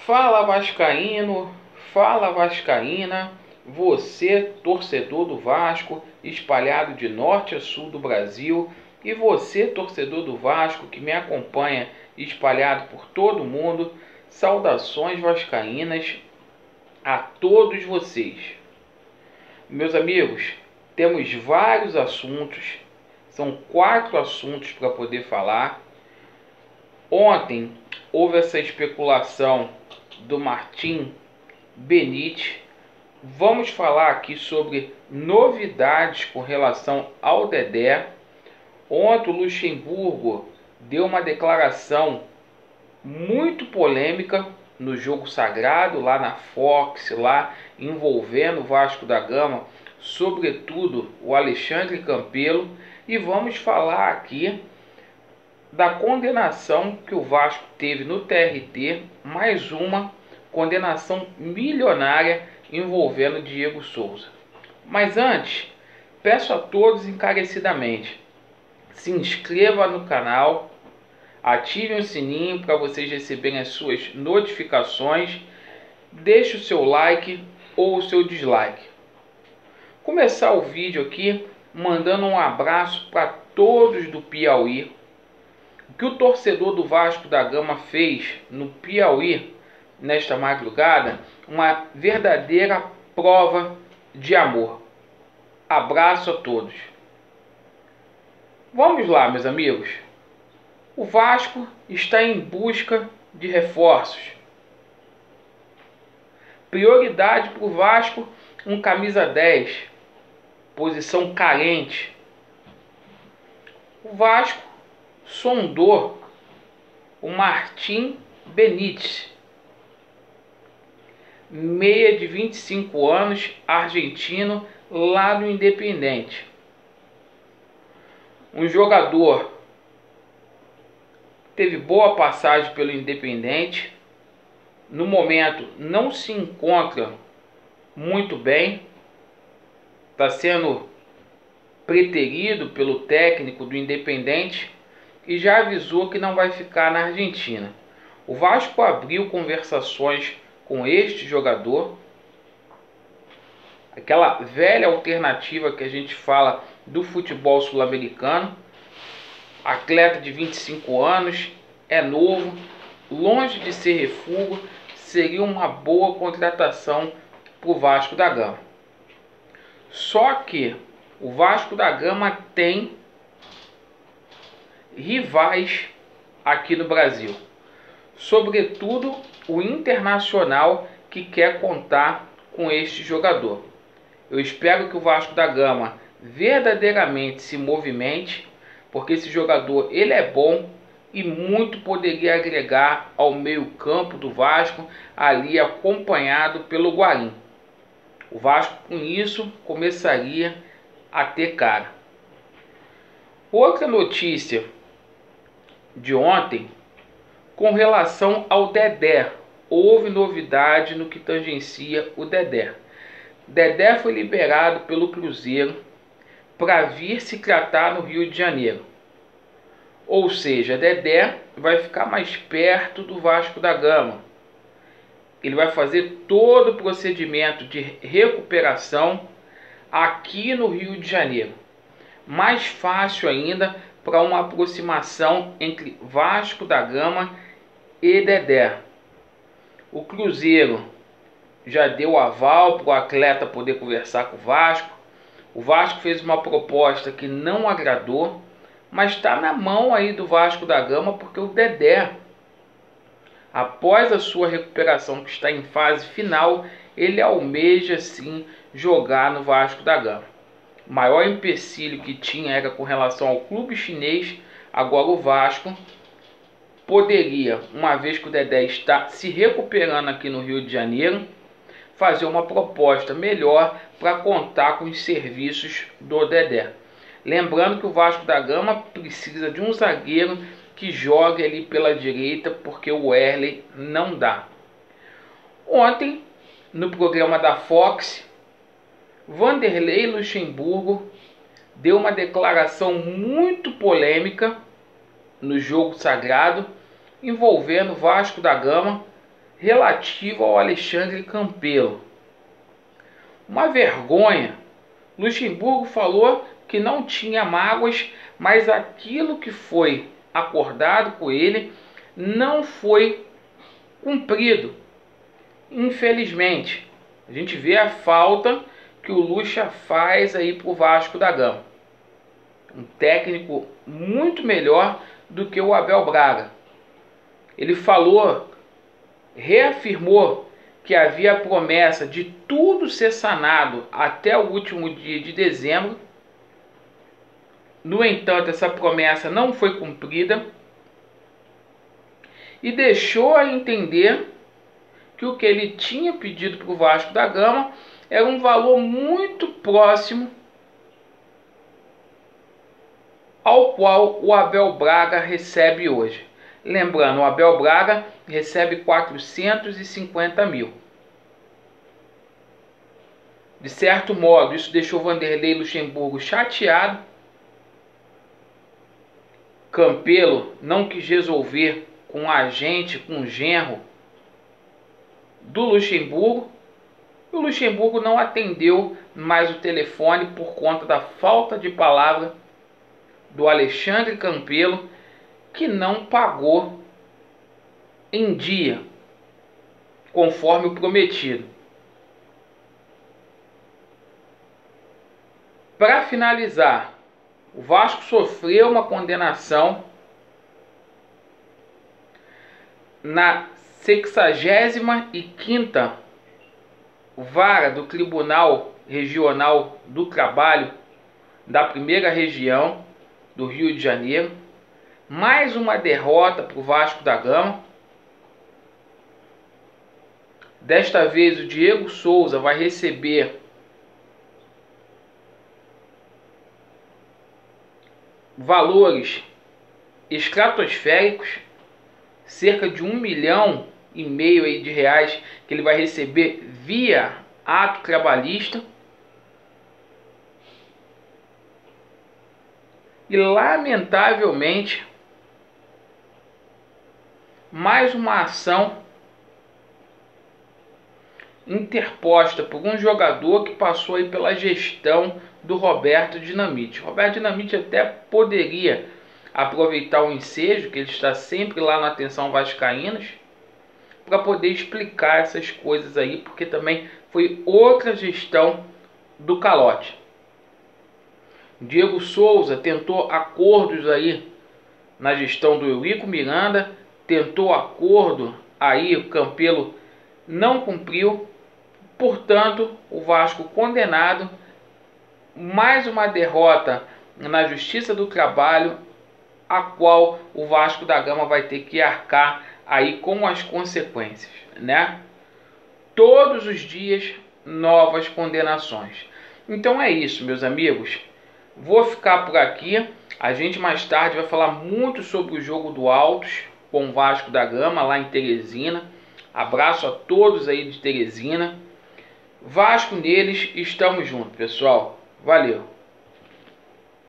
Fala Vascaíno, fala Vascaína, você torcedor do Vasco, espalhado de norte a sul do Brasil, e você torcedor do Vasco que me acompanha, espalhado por todo o mundo, saudações vascaínas a todos vocês. Meus amigos, temos vários assuntos, são 4 assuntos para poder falar. Ontem houve essa especulação do Martim Benítez. Vamos falar aqui sobre novidades com relação ao Dedé. Ontem o Luxemburgo deu uma declaração muito polêmica no jogo sagrado lá na Fox, lá envolvendo o Vasco da Gama, sobretudo o Alexandre Campelo, e vamos falar aqui da condenação que o Vasco teve no TRT, mais uma condenação milionária envolvendo Diego Souza. Mas antes, peço a todos encarecidamente, se inscreva no canal, ative o sininho para vocês receberem as suas notificações, deixe o seu like ou o seu dislike. Começar o vídeo aqui mandando um abraço para todos do Piauí. O que o torcedor do Vasco da Gama fez no Piauí nesta madrugada, uma verdadeira prova de amor. Abraço a todos. Vamos lá, meus amigos. O Vasco está em busca de reforços. Prioridade para o Vasco, um camisa 10, posição carente. O Vasco sondou o Martim Benítez, meia de 25 anos, argentino, lá no Independente. Um jogador teve boa passagem pelo Independente, no momento não se encontra muito bem, está sendo preterido pelo técnico do Independente e já avisou que não vai ficar na Argentina. O Vasco abriu conversações com este jogador, aquela velha alternativa que a gente fala do futebol sul-americano. Atleta de 25 anos, é novo, longe de ser refúgio, seria uma boa contratação para o Vasco da Gama. Só que o Vasco da Gama tem rivais aqui no Brasil, sobretudo o Internacional, que quer contar com este jogador. Eu espero que o Vasco da Gama verdadeiramente se movimente, porque esse jogador ele é bom e muito poderia agregar ao meio-campo do Vasco, ali acompanhado pelo Guarim. O Vasco com isso começaria a ter cara. Outra notícia de ontem, com relação ao Dedé, houve novidade no que tangencia o Dedé. Dedé foi liberado pelo Cruzeiro para vir se tratar no Rio de Janeiro. Ou seja, Dedé vai ficar mais perto do Vasco da Gama. Ele vai fazer todo o procedimento de recuperação aqui no Rio de Janeiro. Mais fácil ainda para uma aproximação entre Vasco da Gama e Dedé. O Cruzeiro já deu aval para o atleta poder conversar com o Vasco. O Vasco fez uma proposta que não agradou, mas está na mão aí do Vasco da Gama, porque o Dedé, após a sua recuperação, que está em fase final, ele almeja sim jogar no Vasco da Gama. O maior empecilho que tinha era com relação ao clube chinês. Agora o Vasco poderia, uma vez que o Dedé está se recuperando aqui no Rio de Janeiro, fazer uma proposta melhor para contar com os serviços do Dedé. Lembrando que o Vasco da Gama precisa de um zagueiro que jogue ali pela direita, porque o Wesley não dá. Ontem, no programa da Fox, Vanderlei Luxemburgo deu uma declaração muito polêmica no jogo sagrado, envolvendo Vasco da Gama, relativo ao Alexandre Campelo. Uma vergonha. Luxemburgo falou que não tinha mágoas, mas aquilo que foi acordado com ele não foi cumprido. Infelizmente, a gente vê a falta que o Lucha faz aí pro Vasco da Gama. Um técnico muito melhor do que o Abel Braga. Ele falou, reafirmou que havia a promessa de tudo ser sanado até o último dia de dezembro. No entanto, essa promessa não foi cumprida e deixou a entender que o que ele tinha pedido para o Vasco da Gama era um valor muito próximo ao qual o Abel Braga recebe hoje. Lembrando, o Abel Braga recebe 450 mil. De certo modo, isso deixou Vanderlei Luxemburgo chateado. Campelo não quis resolver com o agente, com o genro do Luxemburgo. E o Luxemburgo não atendeu mais o telefone por conta da falta de palavra do Alexandre Campelo, que não pagou em dia, conforme o prometido. Para finalizar, o Vasco sofreu uma condenação na 65ª Vara do Tribunal Regional do Trabalho da Primeira Região do Rio de Janeiro. Mais uma derrota para o Vasco da Gama. Desta vez o Diego Souza vai receber valores estratosféricos, cerca de 1,5 milhão aí de reais que ele vai receber via ato trabalhista. E lamentavelmente, mais uma ação interposta por um jogador que passou aí pela gestão do Roberto Dinamite. Roberto Dinamite até poderia aproveitar o ensejo, que ele está sempre lá na Atenção Vascaínos, para poder explicar essas coisas aí, porque também foi outra gestão do calote. Diego Souza tentou acordos aí na gestão do Eurico Miranda, tentou acordo aí, o Campelo não cumpriu. Portanto, o Vasco condenado, mais uma derrota na Justiça do Trabalho, a qual o Vasco da Gama vai ter que arcar aí com as consequências, né? Todos os dias novas condenações. Então é isso, meus amigos. Vou ficar por aqui. A gente mais tarde vai falar muito sobre o jogo do Altos com o Vasco da Gama lá em Teresina. Abraço a todos aí de Teresina. Vasco neles, estamos juntos, pessoal. Valeu!